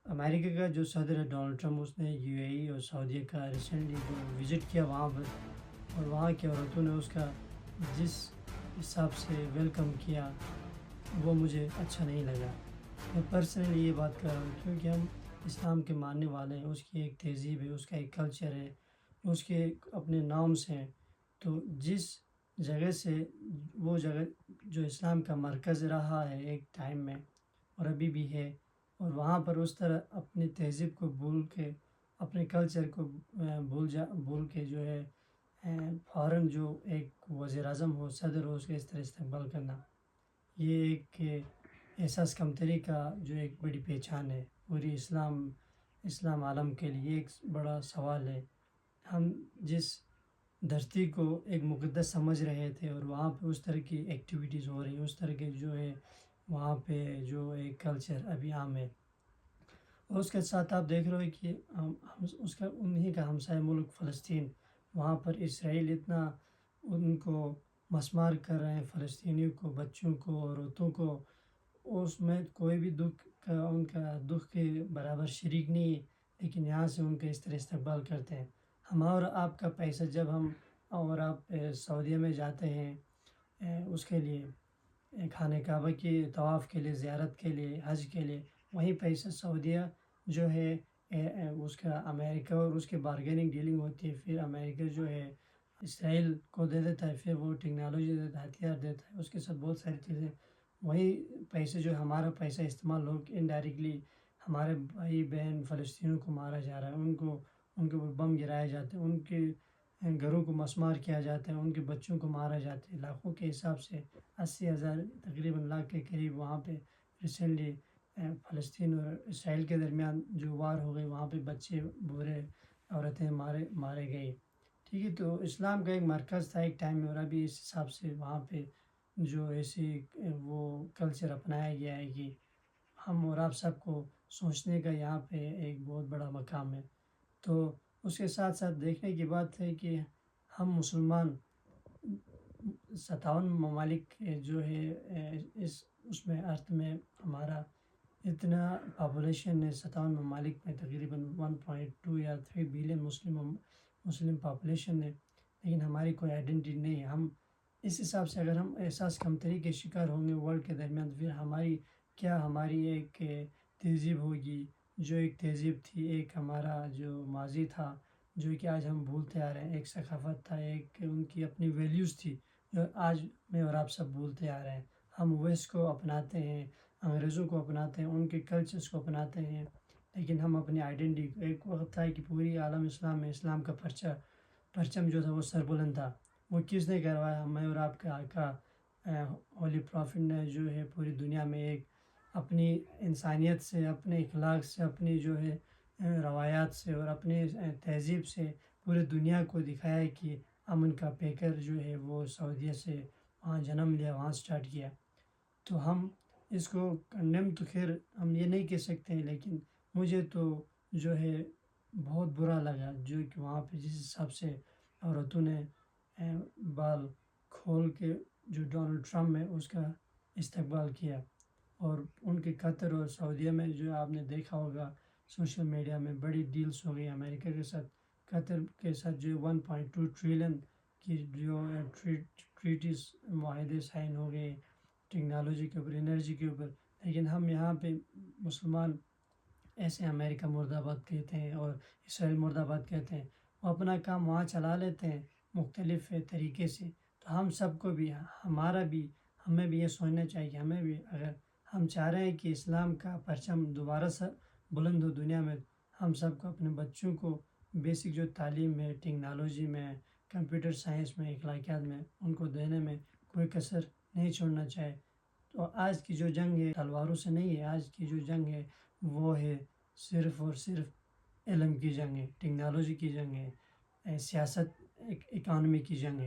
امریکہ کا جو صدر ہے ڈونلڈ ٹرمپ، اس نے یو اے ای اور سعودیہ کا ریسنٹلی جو وزٹ کیا وہاں پر، اور وہاں کی عورتوں نے اس کا جس حساب سے ویلکم کیا وہ مجھے اچھا نہیں لگا۔ میں پرسنلی یہ بات کر رہا ہوں کیونکہ ہم اسلام کے ماننے والے ہیں، اس کی ایک تہذیب ہے، اس کا ایک کلچر ہے، اس کے اپنے نامز ہیں۔ تو جس جگہ سے وہ جگہ جو اسلام کا مرکز رہا ہے ایک ٹائم میں اور ابھی بھی ہے، اور وہاں پر اس طرح اپنی تہذیب کو بھول کے، اپنے کلچر کو بھول کے جو ہے فوراً جو ایک وزیر اعظم ہو، صدر ہو، اس کا اس طرح استقبال کرنا، یہ ایک احساس کمتری کا جو ایک بڑی پہچان ہے پوری اسلام عالم کے لیے، ایک بڑا سوال ہے۔ ہم جس دھرتی کو ایک مقدس سمجھ رہے تھے اور وہاں پہ اس طرح کی ایکٹیویٹیز ہو رہی ہیں، اس طرح کے جو ہے وہاں پہ جو ایک کلچر ابھی عام ہے، اور اس کے ساتھ آپ دیکھ رہے ہو کہ اس کا انہی کا ہمسائے ملک فلسطین، وہاں پر اسرائیل اتنا ان کو مسمار کر رہے ہیں، فلسطینیوں کو، بچوں کو، عورتوں کو، اس میں کوئی بھی ان کا دکھ کے برابر شریک نہیں ہے، لیکن یہاں سے ان کا اس طرح استقبال کرتے ہیں۔ ہم اور آپ کا پیسہ جب ہم اور آپ سعودیہ میں جاتے ہیں اس کے لیے خانہ کعبہ کی طواف کے لیے، زیارت کے لیے، حج کے لیے، وہیں پیسہ سعودیہ جو ہے اس کا امریکہ اور اس کے بارگیننگ ڈیلنگ ہوتی ہے، پھر امریکہ جو ہے اسرائیل کو دے دیتا ہے، پھر وہ ٹیکنالوجی دیتا ہے، ہتھیار دیتا ہے، اس کے ساتھ بہت ساری چیزیں، وہی پیسے جو ہمارا پیسہ استعمال ہو کے انڈائریکٹلی ہمارے بھائی بہن فلسطینیوں کو مارا جا رہا ہے، ان کے اوپر بم گرائے جاتے ہیں، ان کے گھروں کو مسمار کیا جاتا ہے، ان کے بچوں کو مارا جاتا ہے، لاکھوں کے حساب سے 80,000 تقریباً لاکھ کے قریب وہاں پہ ریسنٹلی فلسطین اور اسرائیل کے درمیان جو وار ہو گئی، وہاں پہ بچے، بوڑھے، عورتیں مارے گئے۔ ٹھیک ہے، تو اسلام کا ایک مرکز تھا ایک ٹائم میں، اور ابھی اس حساب سے وہاں پہ جو ایسی وہ کلچر اپنایا گیا ہے کہ ہم اور آپ سب کو سوچنے کا یہاں پہ ایک بہت بڑا مقام ہے۔ تو اس کے ساتھ ساتھ دیکھنے کی بات ہے کہ ہم مسلمان 57 ممالک جو ہے اس میں ارتھ میں ہمارا اتنا پاپولیشن ہے، 57 ممالک میں تقریباً 1.2 یا 3 بلین مسلم پاپولیشن ہے، لیکن ہماری کوئی آئیڈینٹی نہیں ہے۔ ہم اس حساب سے اگر ہم احساس کمتری کے شکار ہوں گے ورلڈ کے درمیان، تو پھر ہماری ایک تہذیب ہوگی، جو ایک تہذیب تھی، ایک ہمارا جو ماضی تھا، جو کہ آج ہم بھولتے آ رہے ہیں، ایک ثقافت تھا، ایک ان کی اپنی ویلیوز تھی، جو آج میں اور آپ سب بھولتے آ رہے ہیں۔ ہم ویسٹ کو اپناتے ہیں، انگریزوں کو اپناتے ہیں، ان کے کلچرز کو اپناتے ہیں، لیکن ہم اپنی آئیڈینٹی، ایک وقت تھا کہ پوری عالم اسلام میں اسلام کا پرچم جو تھا وہ سربلند تھا، وہ کس نے کروایا؟ میں اور آپ کے آقا ہولی پرافٹ نے جو ہے پوری دنیا میں ایک اپنی انسانیت سے، اپنے اخلاق سے، اپنی جو ہے روایات سے اور اپنے تہذیب سے پورے دنیا کو دکھایا ہے کہ امن کا پیکر جو ہے وہ سعودیہ سے وہاں جنم لیا، وہاں سٹارٹ کیا۔ تو ہم اس کو کنڈیم تو خیر ہم یہ نہیں کہہ سکتے ہیں، لیکن مجھے تو جو ہے بہت برا لگا جو کہ وہاں پہ جس حساب سے عورتوں نے بال کھول کے جو ڈونلڈ ٹرمپ میں اس کا استقبال کیا، اور ان کے قطر اور سعودیہ میں جو آپ نے دیکھا ہوگا سوشل میڈیا میں بڑی ڈیلز ہو گئی امریکہ کے ساتھ، قطر کے ساتھ جو 1.2 ٹریلین کی جو ٹریٹیز معاہدے سائن ہو گئے ٹیکنالوجی کے اوپر، انرجی کے اوپر، لیکن ہم یہاں پہ مسلمان ایسے امریکہ مرد آباد کہتے ہیں اور اسرائیل مرد آباد کہتے ہیں، وہ اپنا کام وہاں چلا لیتے ہیں مختلف طریقے سے۔ تو ہم سب کو بھی، ہمیں بھی یہ سوچنا چاہیے کہ ہمیں بھی، اگر ہم چاہ رہے ہیں کہ اسلام کا پرچم دوبارہ سے بلند ہو دنیا میں، ہم سب کو اپنے بچوں کو بیسک جو تعلیم ہے، ٹیکنالوجی میں، کمپیوٹر سائنس میں، اخلاقیات میں، ان کو دینے میں کوئی کسر نہیں چھوڑنا چاہے۔ تو آج کی جو جنگ ہے تلواروں سے نہیں ہے، آج کی جو جنگ ہے وہ ہے صرف اور صرف علم کی جنگ ہے، ٹیکنالوجی کی جنگ ہے، سیاست، اکانومی کی جنگ ہے۔